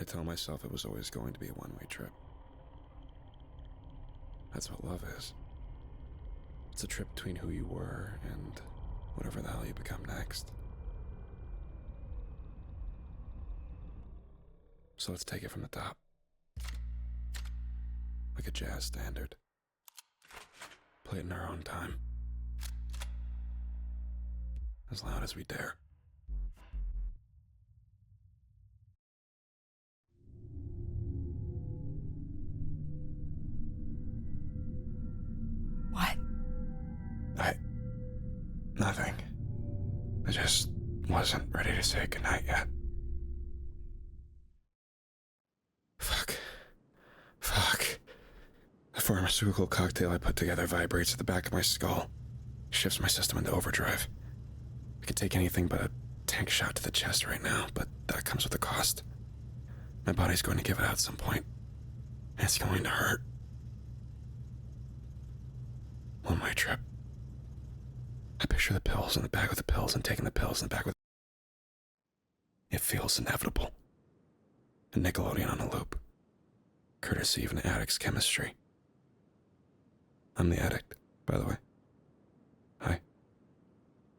I tell myself it was always going to be a one-way trip. That's what love is. It's a trip between who you were and whatever the hell you become next. So let's take it from the top. Like a jazz standard. Play it in our own time. As loud as we dare. What? Nothing. I just wasn't ready to say goodnight yet. Fuck. The pharmaceutical cocktail I put together vibrates at the back of my skull. Shifts my system into overdrive. I could take anything but a tank shot to the chest right now, but that comes with a cost. My body's going to give it out at some point. And it's going to hurt. One-way trip. I picture the pills in the bag with the pills and taking the pills in the bag with... It feels inevitable. A Nickelodeon on a loop. Courtesy of an addict's chemistry. I'm the addict, by the way. Hi.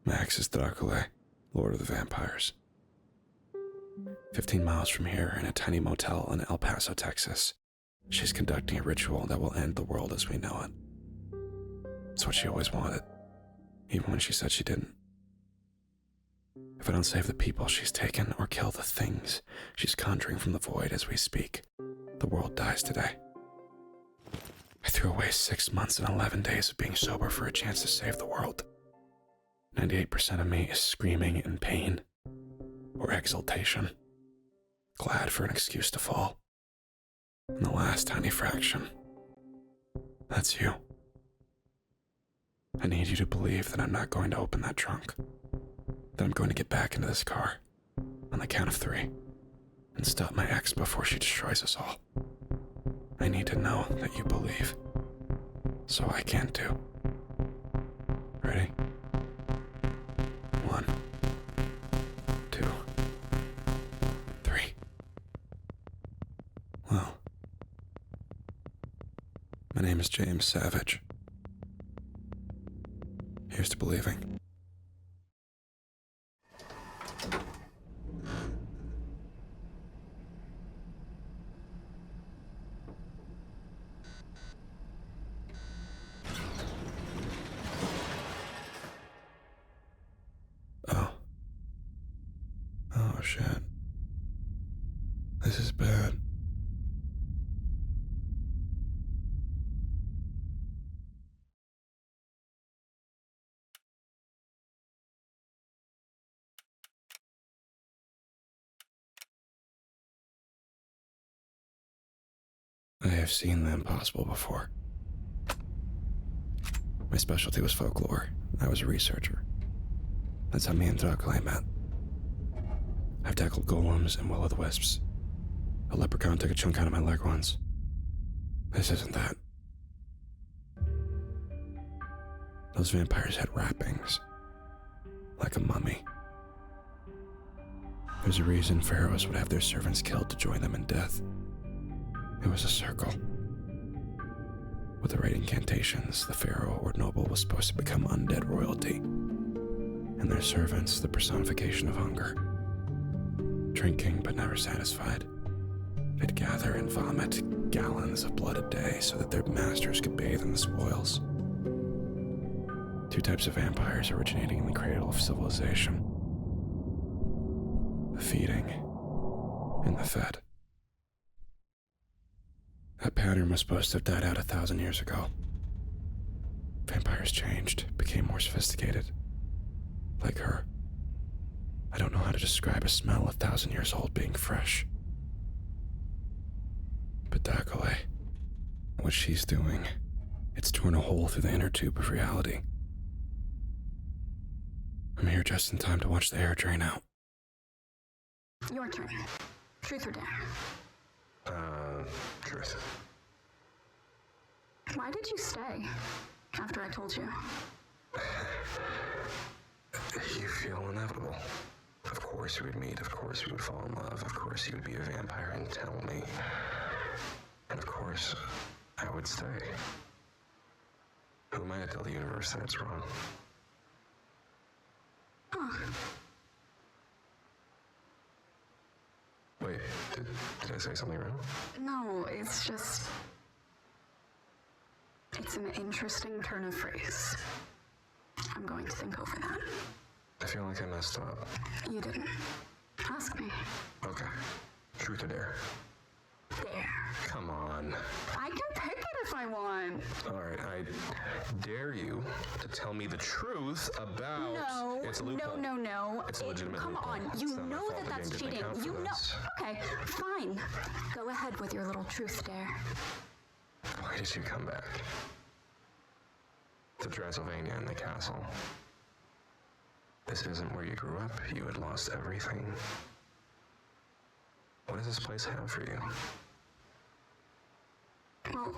Max is Dracula, Lord of the Vampires. 15 miles from here, in a tiny motel in El Paso, Texas, she's conducting a ritual that will end the world as we know it. It's what she always wanted, even when she said she didn't. If I don't save the people she's taken or kill the things she's conjuring from the void as we speak, the world dies today. I threw away 6 months and 11 days of being sober for a chance to save the world. 98% of me is screaming in pain or exultation, glad for an excuse to fall. And the last tiny fraction, that's you. I need you to believe that I'm not going to open that trunk, that I'm going to get back into this car on the count of 3 and stop my ex before she destroys us all. I need to know that you believe, so I can too. Ready? 1, 2, 3. Well, my name is James Savage. Here's to believing. Oh shit. This is bad. I have seen the impossible before. My specialty was folklore. I was a researcher. That's how me and Dracula met. I've tackled golems and will-o'-the-wisps. A leprechaun took a chunk out of my leg once. This isn't that. Those vampires had wrappings. Like a mummy. There's a reason pharaohs would have their servants killed to join them in death. It was a circle. With the right incantations, the pharaoh or noble was supposed to become undead royalty, and their servants the personification of hunger. Drinking but never satisfied, they'd gather and vomit gallons of blood a day so that their masters could bathe in the spoils. 2 types of vampires originating in the cradle of civilization. The feeding and the fed. That pattern was supposed to have died out 1,000 years ago. Vampires changed, became more sophisticated. Like her. I don't know how to describe a smell 1,000 years old being fresh. But Dracula, what she's doing, it's torn a hole through the inner tube of reality. I'm here just in time to watch the air drain out. Your turn. Truth or dare? Truth. Why did you stay after I told you? You feel inevitable. Of course we would meet, of course we would fall in love, of course you would be a vampire and tell me. And of course, I would stay. Who am I to tell the universe that it's wrong? Wait, did I say something wrong? No, it's just... It's an interesting turn of phrase. I'm going to think over that. I feel like I messed up. You didn't. Ask me. Okay. Truth or dare? Dare. Come on. I can pick it if I want. Alright, I dare you to tell me the truth about... No. It's a loophole. No. It's a legitimate Come loophole. on. It's You not my know fault that the that's game didn't cheating. account for You know. this. Okay, fine. Go ahead with your little truth dare. Why did you come back? To Transylvania and the castle. This isn't where you grew up. You had lost everything. What does this place have for you? Well,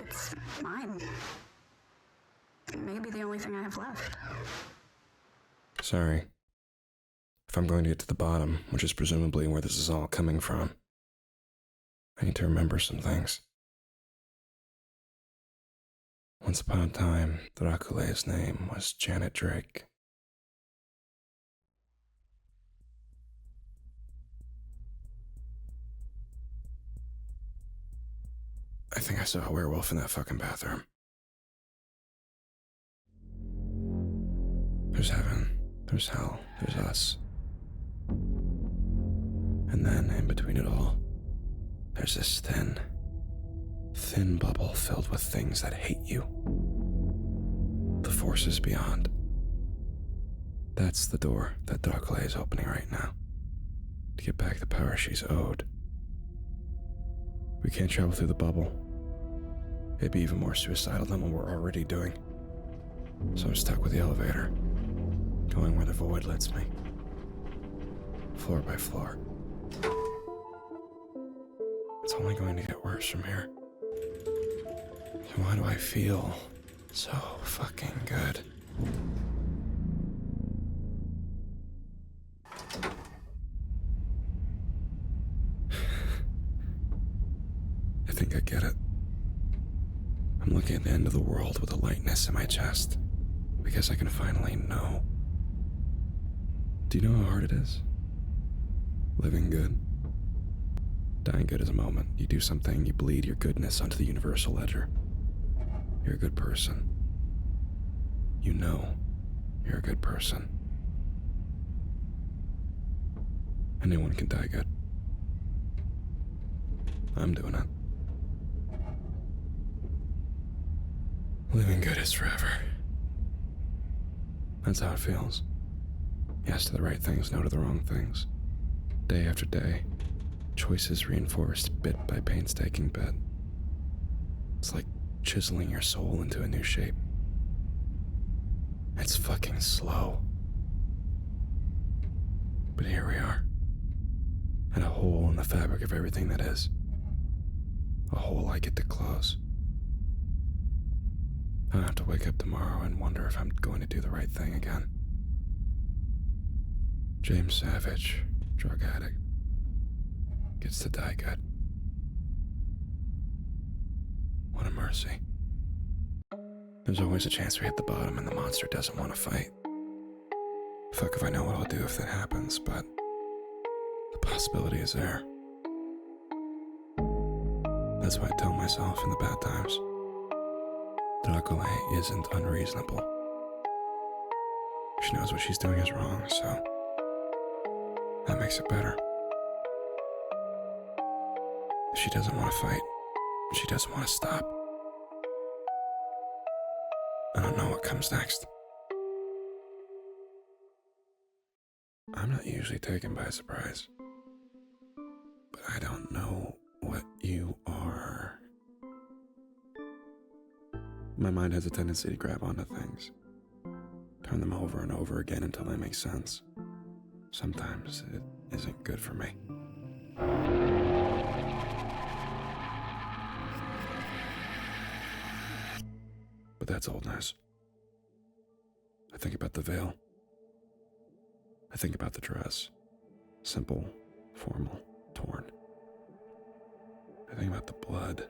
it's mine. Maybe the only thing I have left. Sorry. If I'm going to get to the bottom, which is presumably where this is all coming from, I need to remember some things. Once upon a time, Dracule's name was Janet Drake. I think I saw a werewolf in that fucking bathroom. There's heaven, there's hell, there's us. And then, in between it all, there's this thin bubble filled with things that hate you. The forces beyond. That's the door that Dracula is opening right now. To get back the power she's owed. We can't travel through the bubble. It'd be even more suicidal than what we're already doing. So I'm stuck with the elevator, going where the void lets me. Floor by floor. It's only going to get worse from here. So why do I feel so fucking good? I think I get it. I'm looking at the end of the world with a lightness in my chest, because I can finally know. Do you know how hard it is? Living good. Dying good is a moment. You do something, you bleed your goodness onto the universal ledger. You're a good person. You know you're a good person. Anyone can die good. I'm doing it. Living good is forever. That's how it feels. Yes to the right things, no to the wrong things. Day after day, choices reinforced bit by painstaking bit. It's like chiseling your soul into a new shape. It's fucking slow. But here we are. At a hole in the fabric of everything that is. A hole I get to close. I'll have to wake up tomorrow and wonder if I'm going to do the right thing again. James Savage, drug addict, gets to die good. What a mercy. There's always a chance we hit the bottom and the monster doesn't want to fight. Fuck if I know what I'll do if that happens, but the possibility is there. That's why I tell myself in the bad times. Dracula isn't unreasonable. She knows what she's doing is wrong, so that makes it better. If she doesn't want to fight, she doesn't want to stop. I don't know what comes next. I'm not usually taken by surprise, but I don't know what you are. My mind has a tendency to grab onto things, turn them over and over again until they make sense. Sometimes it isn't good for me. But that's old news. I think about the veil. I think about the dress. Simple, formal, torn. I think about the blood.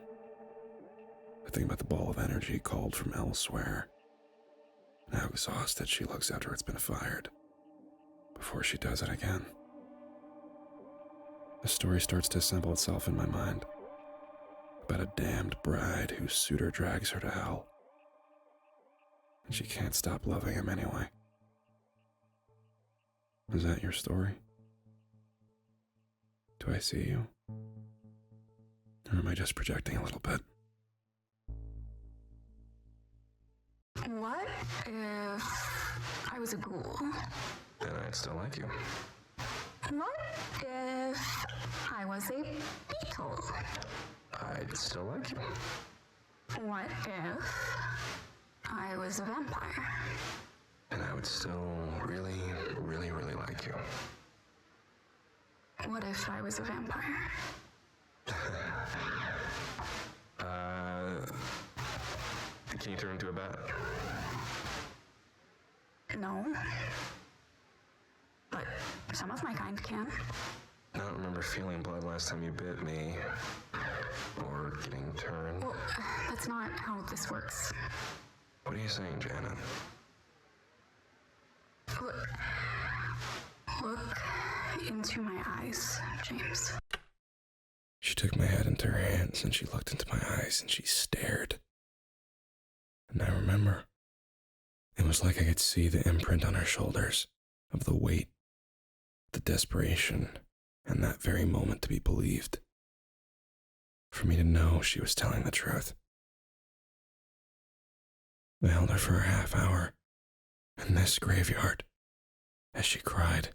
I think about the ball of energy called from elsewhere. And how exhausted she looks after it's been fired. Before she does it again. The story starts to assemble itself in my mind. About a damned bride whose suitor drags her to hell. And she can't stop loving him anyway. Is that your story? Do I see you? Or am I just projecting a little bit? What if I was a ghoul? Then I'd still like you. What if I was a beetle? I'd still like you. What if I was a vampire? And I would still really, really, really like you. What if I was a vampire? Can you turn into a bat? No. But some of my kind can. I don't remember feeling blood last time you bit me. Or getting turned. Well, that's not how this works. What are you saying, Janet? Look into my eyes, James. She took my head into her hands and she looked into my eyes and she stared. And I remember, it was like I could see the imprint on her shoulders of the weight, the desperation, and that very moment to be believed. For me to know she was telling the truth. I held her for a half hour in this graveyard as she cried.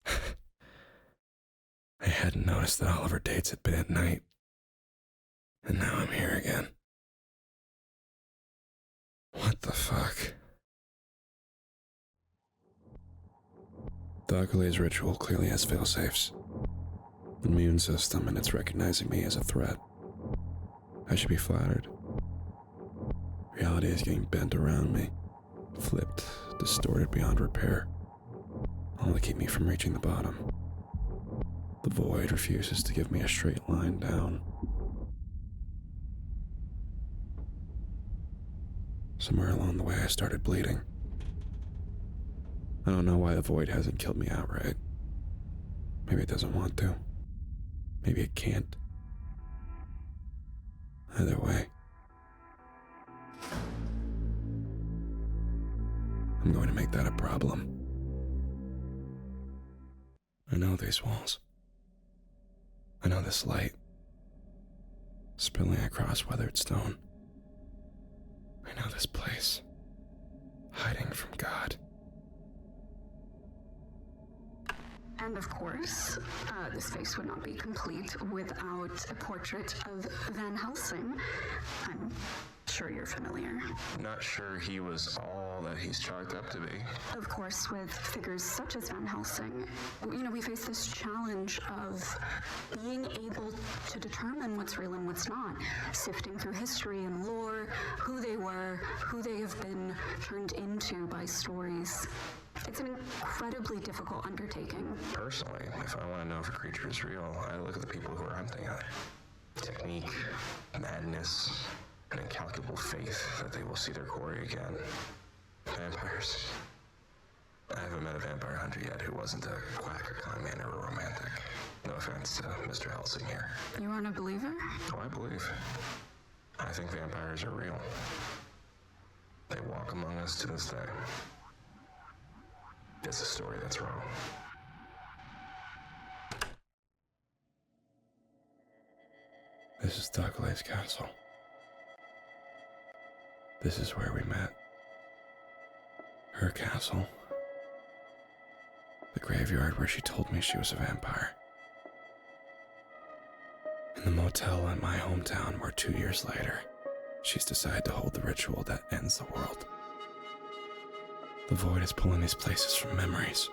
I hadn't noticed that all of her dates had been at night. And now I'm here again. What the fuck? The Akule's ritual clearly has failsafes. An immune system, and it's recognizing me as a threat. I should be flattered. Reality is getting bent around me, flipped, distorted beyond repair, all to keep me from reaching the bottom. The void refuses to give me a straight line down. Somewhere along the way, I started bleeding. I don't know why the void hasn't killed me outright. Maybe it doesn't want to. Maybe it can't. Either way, I'm going to make that a problem. I know these walls. I know this light, spilling across weathered stone. I know this place, hiding from God. And of course, this face would not be complete without a portrait of Van Helsing. I'm sure you're familiar. Not sure he was all that he's chalked up to be. Of course, with figures such as Van Helsing, we face this challenge of being able to determine what's real and what's not, sifting through history and lore, who they were, who they have been turned into by stories. It's an incredibly difficult undertaking. Personally, if I want to know if a creature is real, I look at the people who are hunting it. Technique, madness, an incalculable faith that they will see their quarry again. Vampires. I haven't met a vampire hunter yet who wasn't a quack or con man or a romantic. No offense to Mr. Helsing here. You aren't a believer? Oh, I believe. I think vampires are real. They walk among us to this day. It's a story that's wrong. This is Douglas Castle. This is where we met. Her castle. The graveyard where she told me she was a vampire. And the motel in my hometown where 2 years later, she's decided to hold the ritual that ends the world. The void is pulling these places from memories.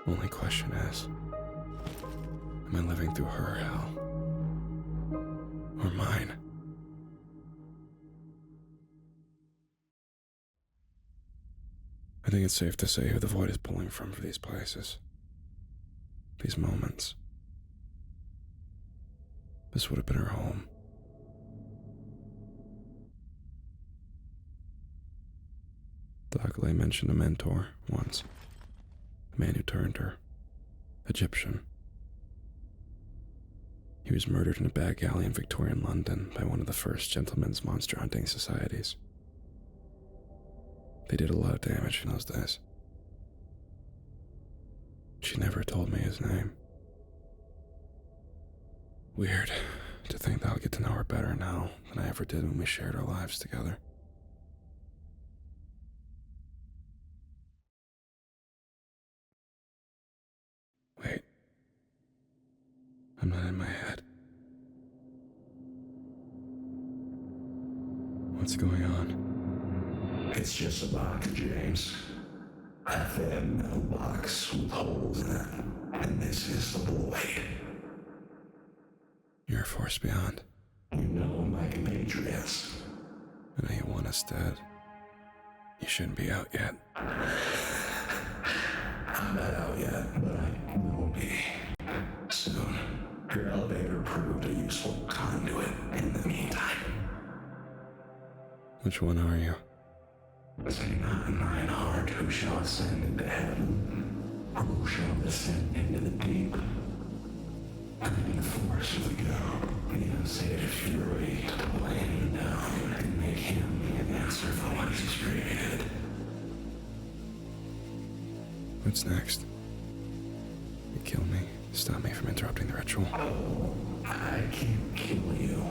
Only question is, am I living through her hell? Or mine? I think it's safe to say who the void is pulling from for these places. These moments. This would have been her home. Thackeray mentioned a mentor once. A man who turned her. Egyptian. He was murdered in a back alley in Victorian London by one of the first gentlemen's monster hunting societies. They did a lot of damage in those days. She never told me his name. Weird to think that I'll get to know her better now than I ever did when we shared our lives together. Wait. I'm not in my head. What's going on? It's just a box, James. A thin metal box with holes in it. And this is the void. You're a force beyond. You know my compatriots. I know you want us dead. You shouldn't be out yet. I'm not out yet, but I will be. Soon. Your elevator proved a useful conduit in the meantime. Which one are you? Say not in thine heart who shall ascend into heaven, or who shall descend into the deep. I mean the force of the go, the unsated fury to pull him down and make him be an answer for what he's created. What's next? You kill me, stop me from interrupting the ritual. Oh, I can't kill you.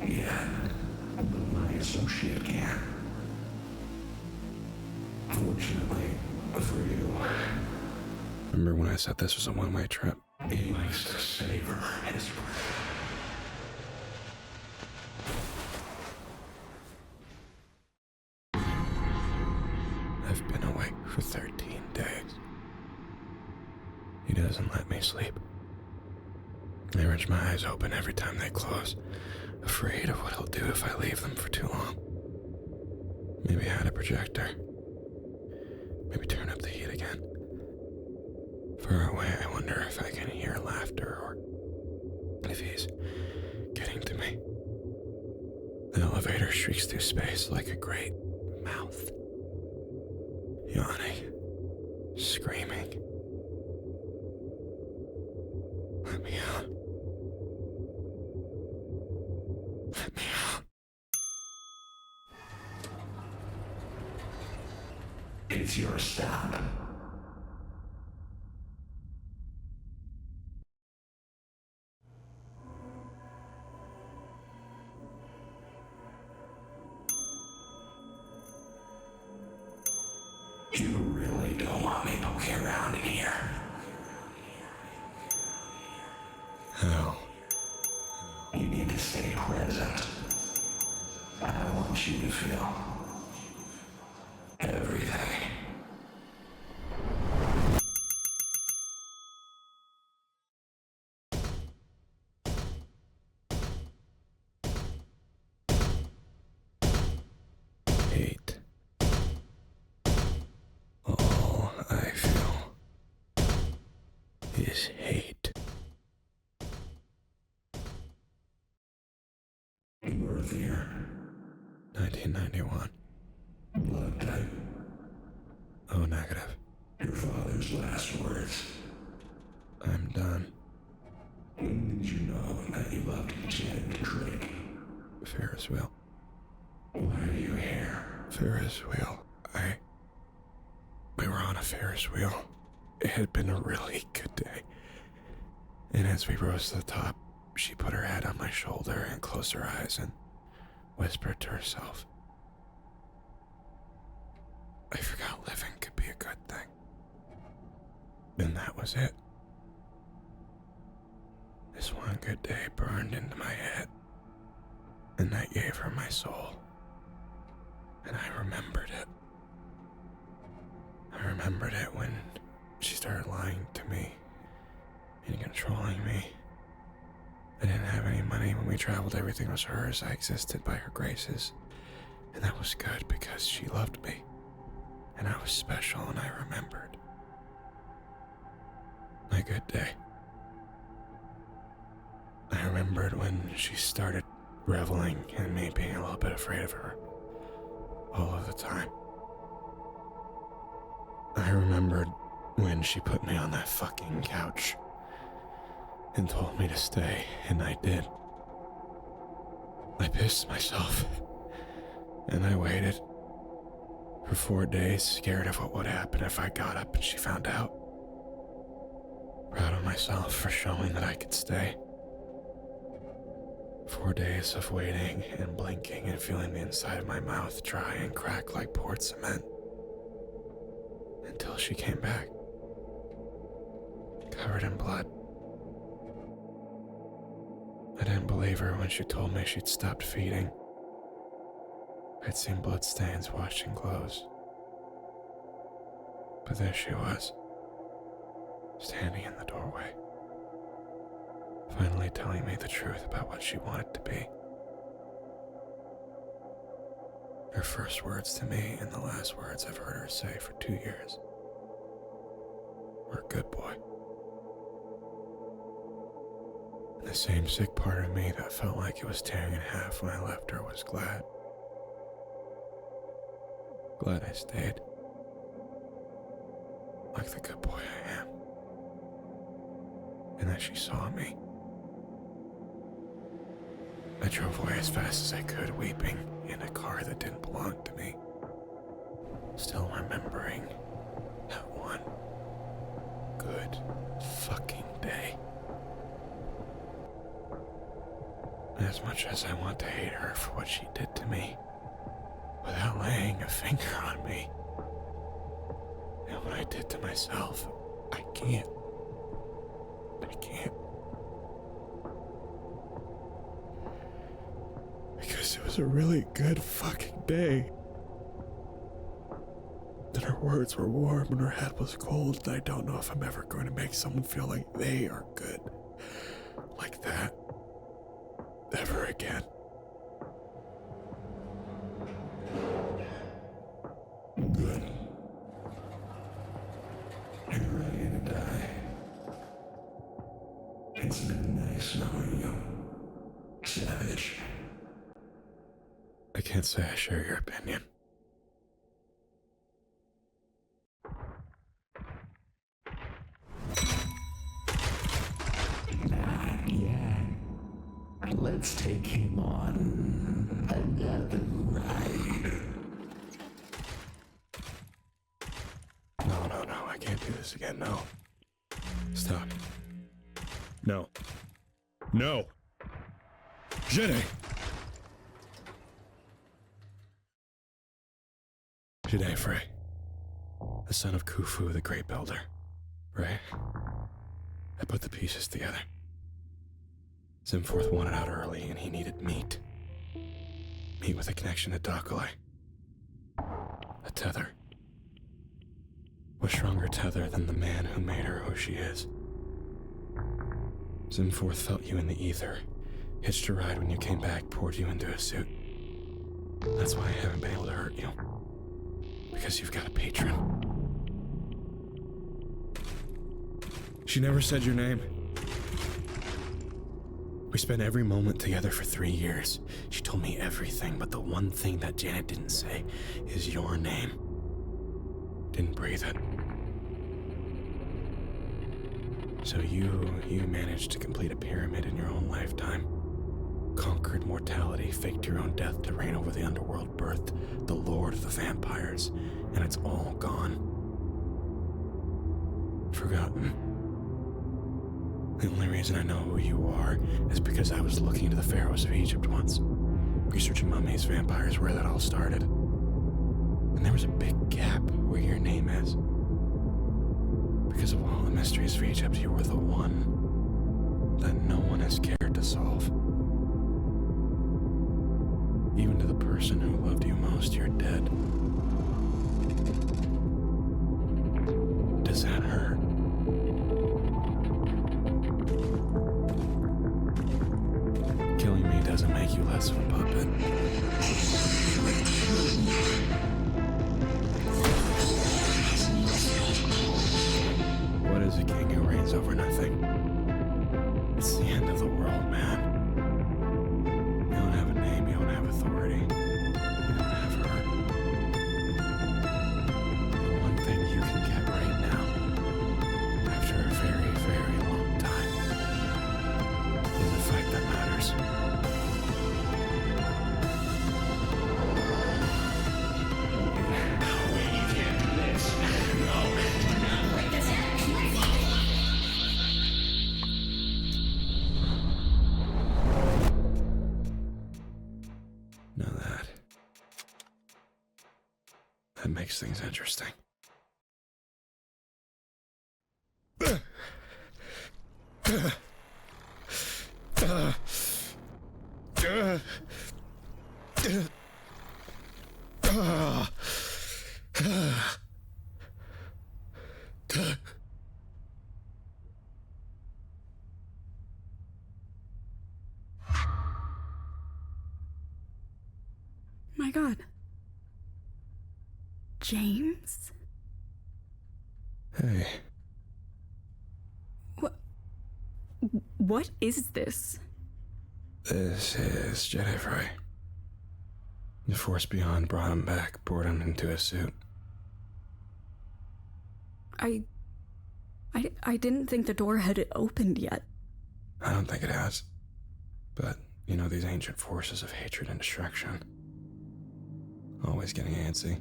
Yet, but my associate can. Fortunately for you, Remember when I said this was a one-way trip? he likes to savor his breath. I've been awake for 13 days. He doesn't let me sleep. I wrench my eyes open every time they close, afraid of what he'll do if I leave them for too long. Maybe add a projector. Maybe turn up the heat again. Far away, I wonder if I can hear laughter or if he's getting to me. The elevator shrieks through space like a great mouth. Yawning. Screaming. Let me out. Let me out. It's your stop. You really don't want me poking around in here. How? You need to stay present. I want you to feel everything. Hate. All I feel is hate. Birth year, 1991. blood type, Oh, negative. your father's last words. I'm done. When did you know that you loved gin and drink? Ferris wheel. Why are you here? Ferris wheel. We were on a Ferris wheel. It had been a really good day. And as we rose to the top, she put her head on my shoulder and closed her eyes and whispered to herself, I forgot living could be a good thing. And that was it. This one good day burned into my head, and I gave her my soul. And I remembered it. I remembered it when she started lying to me and controlling me. I didn't have any money when we traveled. Everything was hers. I existed by her graces. And that was good because she loved me. and I was special, and I remembered. My good day. I remembered when she started reveling in me being a little bit afraid of her all of the time. I remembered when she put me on that fucking couch and told me to stay, and I did. I pissed myself, and I waited for 4 days, scared of what would happen if I got up and she found out. Proud of myself for showing that I could stay. 4 days of waiting and blinking and feeling the inside of my mouth dry and crack like poured cement. Until she came back, covered in blood. I didn't believe her when she told me she'd stopped feeding. I'd seen bloodstains washing clothes. But there she was, standing in the doorway, finally telling me the truth about what she wanted to be. Her first words to me and the last words I've heard her say for 2 years were, "Good boy." And the same sick part of me that felt like it was tearing in half when I left her was glad. Glad I stayed. Like the good boy I am. And that she saw me. I drove away as fast as I could, weeping in a car that didn't belong to me. Still remembering that one good fucking day. As much as I want to hate her for what she did to me, without laying a finger on me, and what I did to myself, I can't. Because it was a really good fucking day. And her words were warm and her head was cold, and I don't know if I'm ever going to make someone feel like they are good like that ever again. Good. You're ready to die. It's been nice knowing you, savage. I can't say I share your opinion. Not yet. Let's take him on another ride. No, I can't do this again, no. Stop. No. Jede! Jede Frey. The son of Khufu, the great builder. Right? I put the pieces together. Zimforth wanted out early and he needed meat. Meat with a connection to Dakale. A tether. What stronger tether than the man who made her who she is? Zimforth felt you in the ether, hitched a ride when you came back, poured you into a suit. That's why I haven't been able to hurt you. Because you've got a patron. She never said your name. We spent every moment together for 3 years. She told me everything, but the one thing that Janet didn't say is your name. Didn't breathe it. So you managed to complete a pyramid in your own lifetime. Conquered mortality, faked your own death to reign over the underworld, birthed the Lord of the Vampires, and it's all gone. Forgotten. The only reason I know who you are is because I was looking into the pharaohs of Egypt once, researching mummies, vampires, where that all started. And there was a big gap where your name is. Because of all the mysteries of Egypt, you were the one that no one has cared to solve. Even to the person who loved you most, you're dead. Does that hurt? Killing me doesn't make you less of a puppet. makes things interesting. My God. James? Hey, What is this? this is Jedi Fry. The Force Beyond brought him back, poured him into a suit. I didn't think the door had opened yet. I don't think it has. But, you know, these ancient forces of hatred and destruction. Always getting antsy.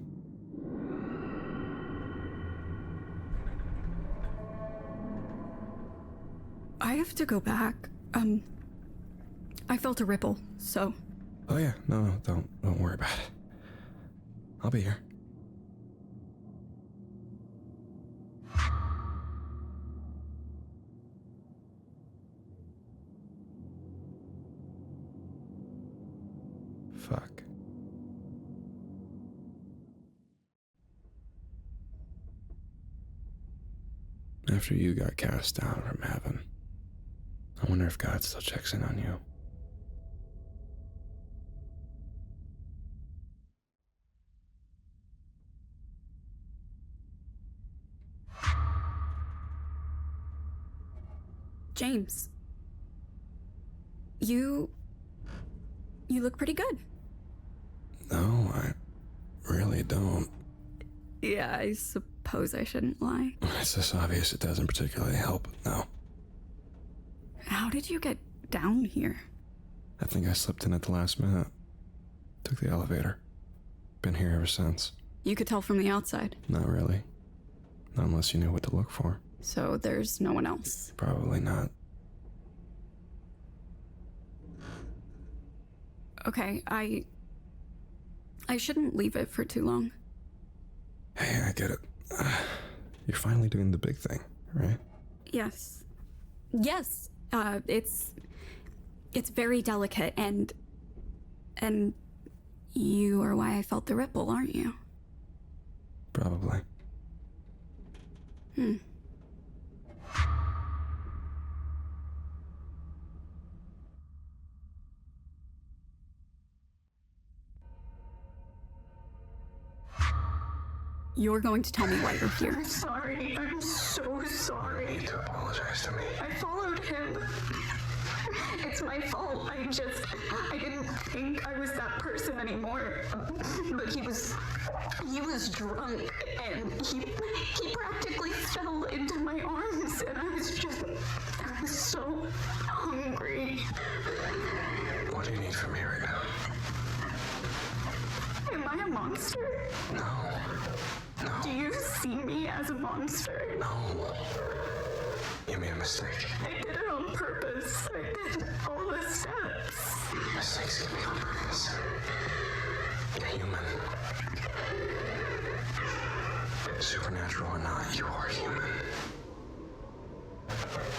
I have to go back. I felt a ripple, so... Oh yeah, no, don't worry about it. I'll be here. Fuck. After you got cast down from heaven, I wonder if God still checks in on you. James. You look pretty good. No, I really don't. Yeah, I suppose I shouldn't lie. It's this obvious it doesn't particularly help, no. How did you get down here? I think I slipped in at the last minute. Took the elevator. Been here ever since. You could tell from the outside. Not really. Not unless you knew what to look for. So there's no one else. Probably not. Okay, I shouldn't leave it for too long. Hey, I get it. You're finally doing the big thing, right? Yes. Yes. It's very delicate and you are why I felt the ripple, aren't you? Probably. You're going to tell me why you're here. I'm sorry. I'm so sorry. You need to apologize to me. I followed him. It's my fault. I didn't think I was that person anymore. But he was drunk and he practically fell into my arms and I was so hungry. What do you need from me right now? Am I a monster? No. Do you see me as a monster? No. You made a mistake. I did it on purpose. I did all the steps. Mistakes can be on purpose. You're human. Supernatural or not, you are human.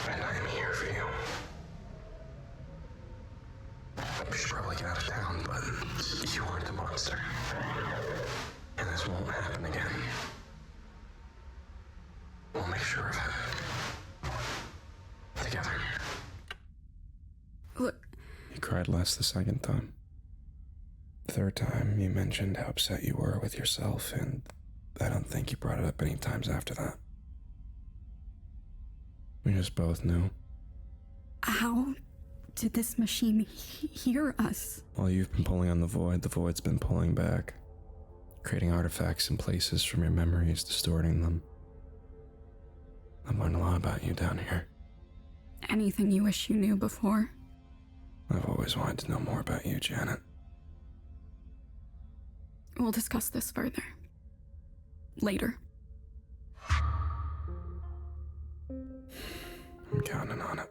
And I am here for you. We should probably get out of town, but you aren't the monster. And this won't happen again. We'll make sure of it. Together. Look, You cried less the second time. The third time, you mentioned how upset you were with yourself, and I don't think you brought it up any times after that. We just both knew. how did this machine hear us? While you've been pulling on the void's been pulling back, creating artifacts in places from your memories, distorting them. I've learned a lot about you down here. Anything you wish you knew before? I've always wanted to know more about you, Janet. We'll discuss this further. Later. I'm counting on it.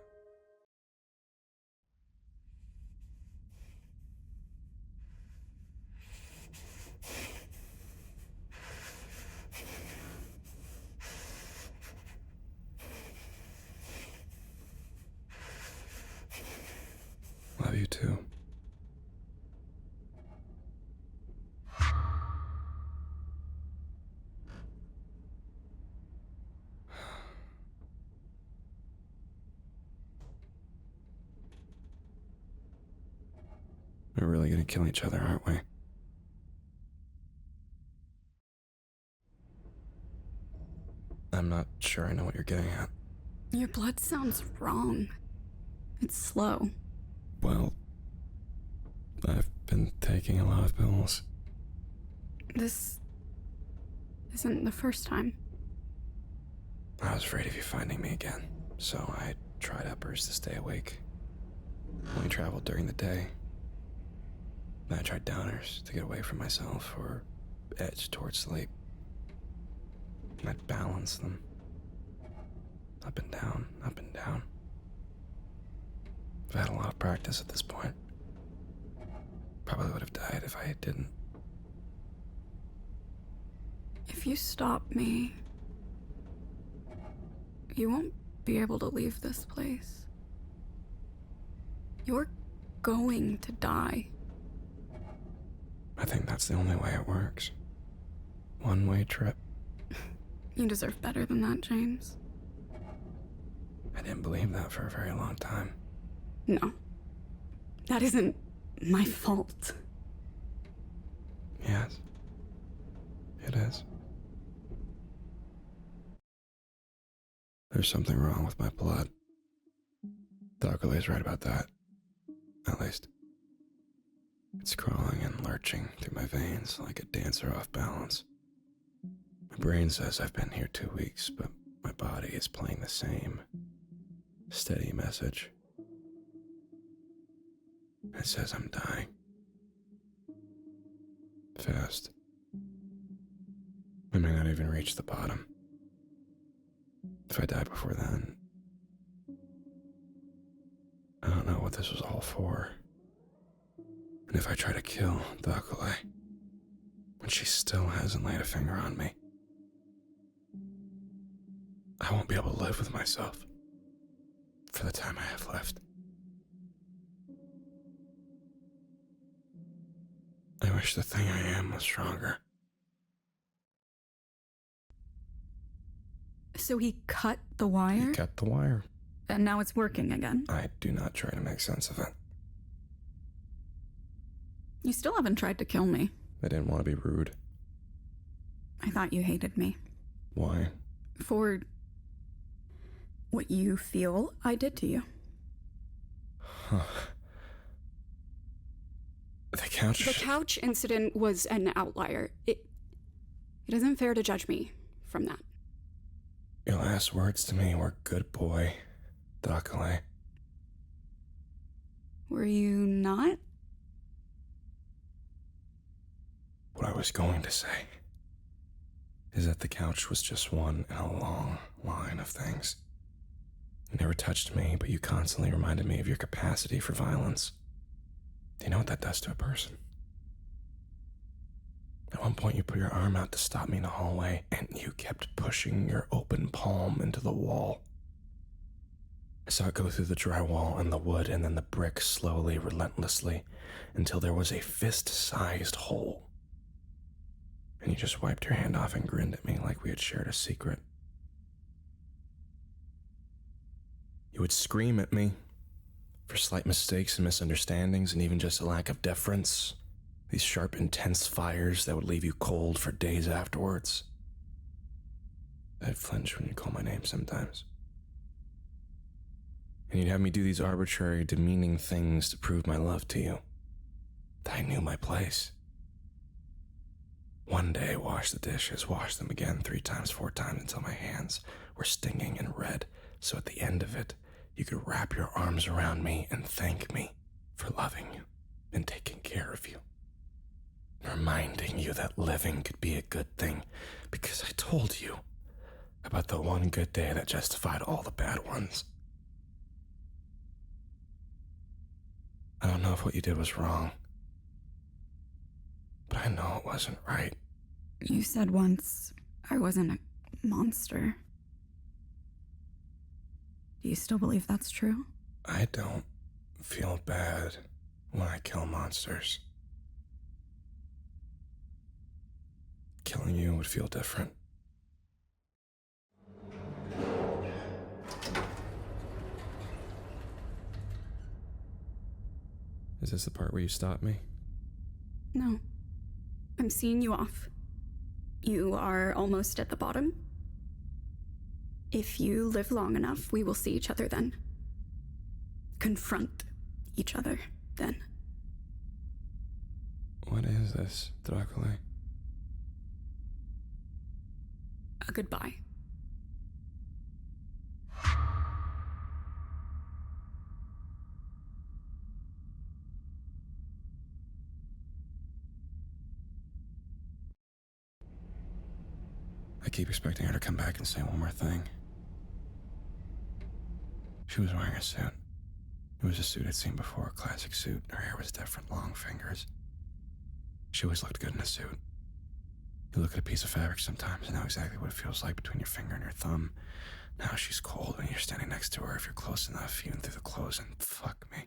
love you too. We're really gonna kill each other, aren't we? I'm not sure I know what you're getting at. Your blood sounds wrong. It's slow. Well, I've been taking a lot of pills. This isn't the first time. I was afraid of you finding me again, so I tried uppers to stay awake. Only traveled during the day. Then I tried downers to get away from myself or edge towards sleep. And I'd balance them. Up and down, up and down. I've had a lot of practice at this point. Probably would have died if I didn't. If you stop me, you won't be able to leave this place. You're going to die. I think that's the only way it works. One-way trip. You deserve better than that, James. I didn't believe that for a very long time. No. That isn't my fault. Yes. It is. There's something wrong with my blood. Dr. Lay's right about that. At least. It's crawling and lurching through my veins like a dancer off balance. My brain says I've been here 2 weeks, but my body is playing the same steady message. It says I'm dying. Fast. I may not even reach the bottom. If I die before then, I don't know what this was all for. And if I try to kill Dakale, when she still hasn't laid a finger on me, I won't be able to live with myself for the time I have left. I wish the thing I am was stronger. So he cut the wire? He cut the wire. And now it's working again. I do not try to make sense of it. You still haven't tried to kill me. I didn't want to be rude. I thought you hated me. Why? For what you feel I did to you. Huh. The couch incident was an outlier. It isn't fair to judge me from that. Your last words to me were, "Good boy, Dakale." Were you not? What I was going to say is that the couch was just one in a long line of things. You never touched me, but you constantly reminded me of your capacity for violence. Do you know what that does to a person? At one point, you put your arm out to stop me in the hallway, and you kept pushing your open palm into the wall. I saw it go through the drywall and the wood and then the brick slowly, relentlessly, until there was a fist-sized hole. And you just wiped your hand off and grinned at me like we had shared a secret. You would scream at me for slight mistakes and misunderstandings and even just a lack of deference. These sharp, intense fires that would leave you cold for days afterwards. I'd flinch when you call my name sometimes. And you'd have me do these arbitrary, demeaning things to prove my love to you. That I knew my place. One day, wash the dishes, wash them again 3 times, 4 times until my hands were stinging and red, so at the end of it, you could wrap your arms around me and thank me for loving you and taking care of you. Reminding you that living could be a good thing because I told you about the one good day that justified all the bad ones. I don't know if what you did was wrong, but I know it wasn't right. You said once I wasn't a monster. Do you still believe that's true? I don't. feel bad when I kill monsters. Killing you would feel different. Is this the part where you stop me? No. I'm seeing you off. You are almost at the bottom. If you live long enough, we will see each other then. Confront each other then. What is this, Dracula? A goodbye. I keep expecting her to come back and say one more thing. She was wearing a suit. It was a suit I'd seen before, a classic suit. Her hair was different, long fingers. She always looked good in a suit. You look at a piece of fabric sometimes and know exactly what it feels like between your finger and your thumb. Now she's cold when you're standing next to her if you're close enough, even through the clothes, and fuck me.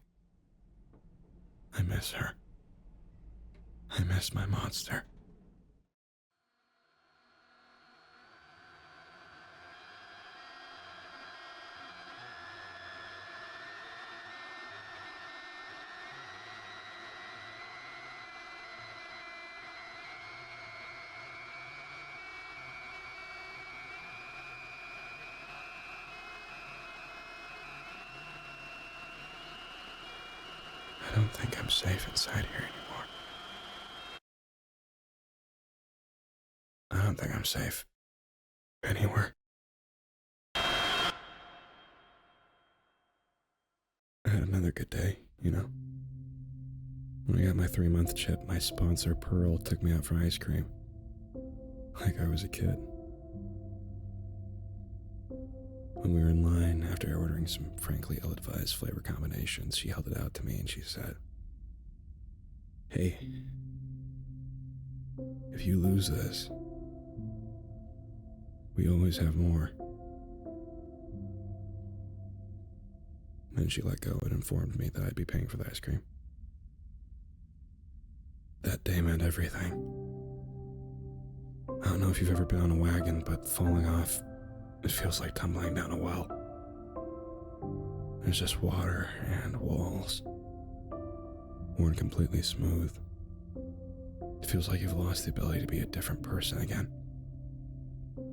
I miss her. I miss my monster. I don't think I'm safe inside here anymore. I don't think I'm safe anywhere. I had another good day, you know? When I got my 3-month chip, my sponsor, Pearl, took me out for ice cream. Like I was a kid. When we were in line, after ordering some frankly ill-advised flavor combinations, she held it out to me and she said, "Hey, if you lose this, we always have more." Then she let go and informed me that I'd be paying for the ice cream. That day meant everything. I don't know if you've ever been on a wagon, but falling off, it feels like tumbling down a well. There's just water and walls, worn completely smooth. It feels like you've lost the ability to be a different person again.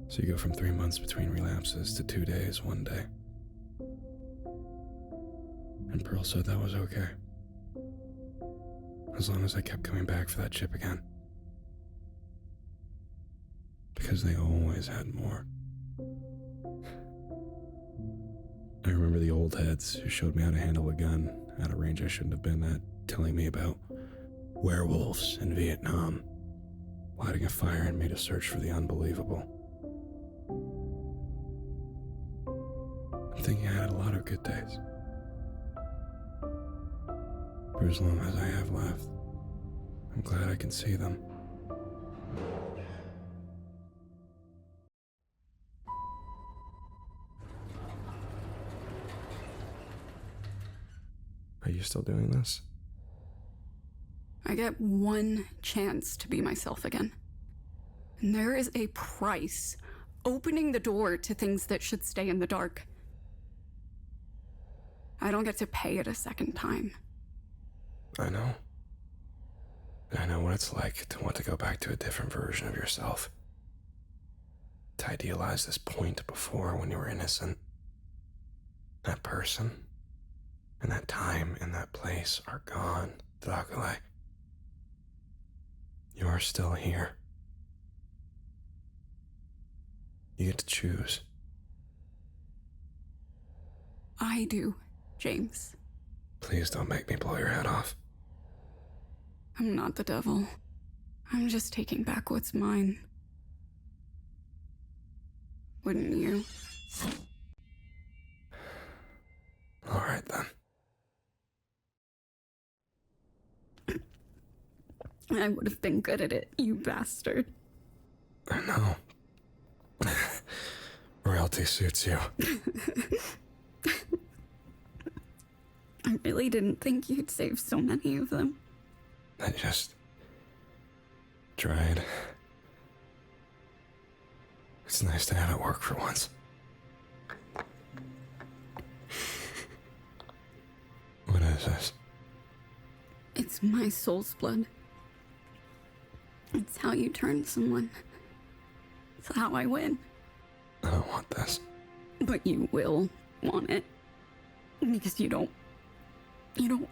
So you go from 3 months between relapses to 2 days, 1 day. And Pearl said that was okay. As long as I kept coming back for that chip again. Because they always had more. I remember the old heads who showed me how to handle a gun at a range I shouldn't have been at, telling me about werewolves in Vietnam, lighting a fire in me to search for the unbelievable. I'm thinking I had a lot of good days. For as long as I have left, I'm glad I can see them. Are you still doing this? I get one chance to be myself again. And there is a price opening the door to things that should stay in the dark. I don't get to pay it a second time. I know. I know what it's like to want to go back to a different version of yourself. To idealize this point before when you were innocent. That person and that time and that place are gone, Dracula. You are still here. You get to choose. I do, James. Please don't make me blow your head off. I'm not the devil. I'm just taking back what's mine. Wouldn't you? All right, then. I would have been good at it, you bastard. I know. Royalty suits you. I really didn't think you'd save so many of them. I just tried. It's nice to have it work for once. What is this? It's my soul's blood. It's how you turn someone. It's how I win. I don't want this. But you will want it. Because you don't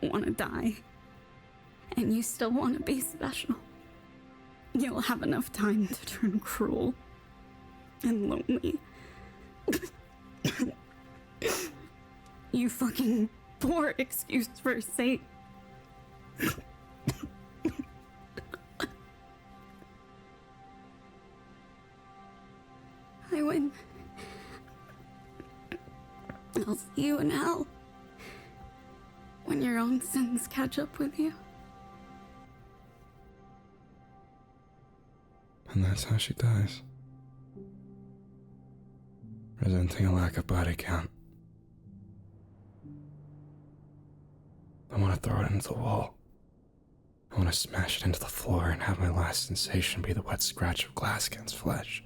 want to die. And you still want to be special. You'll have enough time to turn cruel and lonely. You fucking poor excuse for a saint. I win. I'll see you in hell. When your own sins catch up with you. And that's how she dies. Resenting a lack of body count. I want to throw it into the wall. I want to smash it into the floor and have my last sensation be the wet scratch of glass against flesh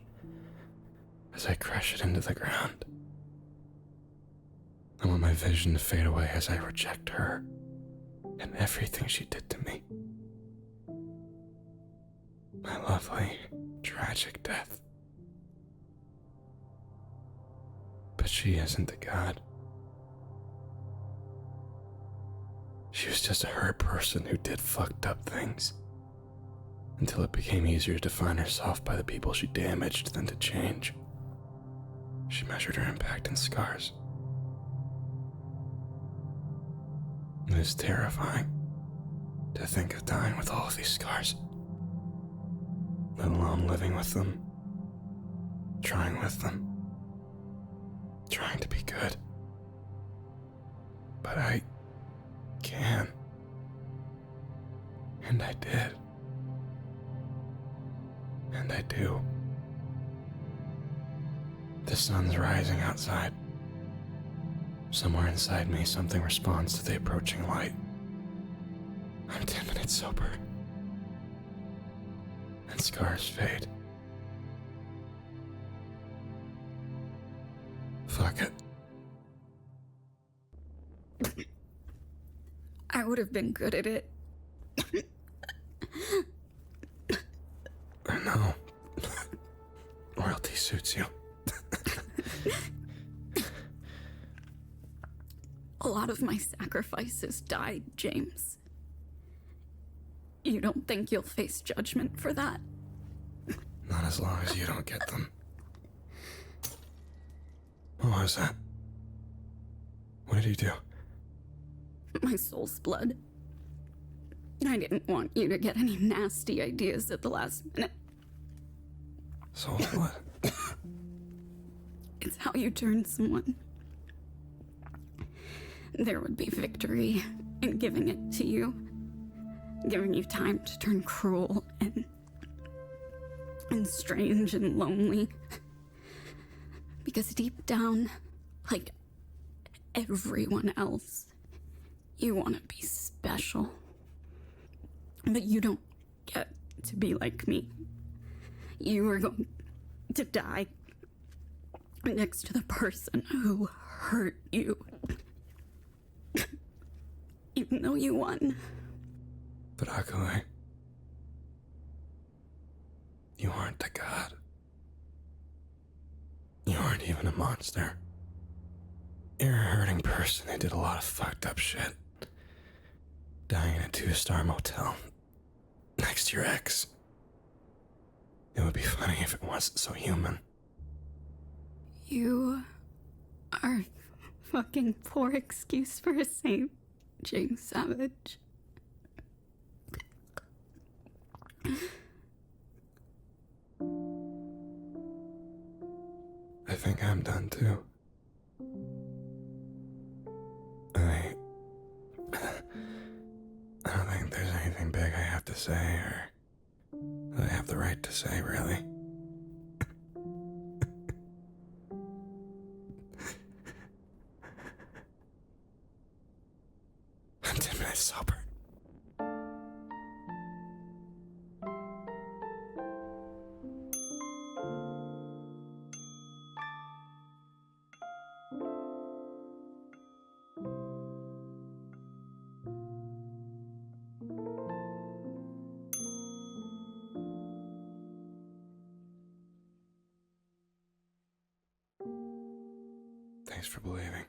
as I crush it into the ground. I want my vision to fade away as I reject her and everything she did to me. My lovely, tragic death. But she isn't the god. She was just a hurt person who did fucked up things. Until it became easier to define herself by the people she damaged than to change. She measured her impact in scars. It is terrifying to think of dying with all of these scars. Let alone living with them. Trying with them. Trying to be good. But I can. And I did. And I do. The sun's rising outside. Somewhere inside me, something responds to the approaching light. I'm 10 minutes sober. And scars fade. Fuck it. I would have been good at it. I know. Royalty suits you. A lot of my sacrifices died, James. You don't think you'll face judgment for that? Not as long as you don't get them. What was that? What did he do? My soul's blood. I didn't want you to get any nasty ideas at the last minute. Soul blood? It's how you turn someone. There would be victory in giving it to you. Giving you time to turn cruel and strange and lonely. Because deep down, like everyone else, you want to be special. But you don't get to be like me. You are going to die next to the person who hurt you. Even though you won. But Akale, you aren't the god. You aren't even a monster. You're a hurting person who did a lot of fucked up shit. Dying in a 2-star motel next to your ex. It would be funny if it wasn't so human. You are a fucking poor excuse for a saint, James Savage. I think I'm done too. I don't think there's anything big I have to say or that I have the right to say, really. sober? Thanks for believing.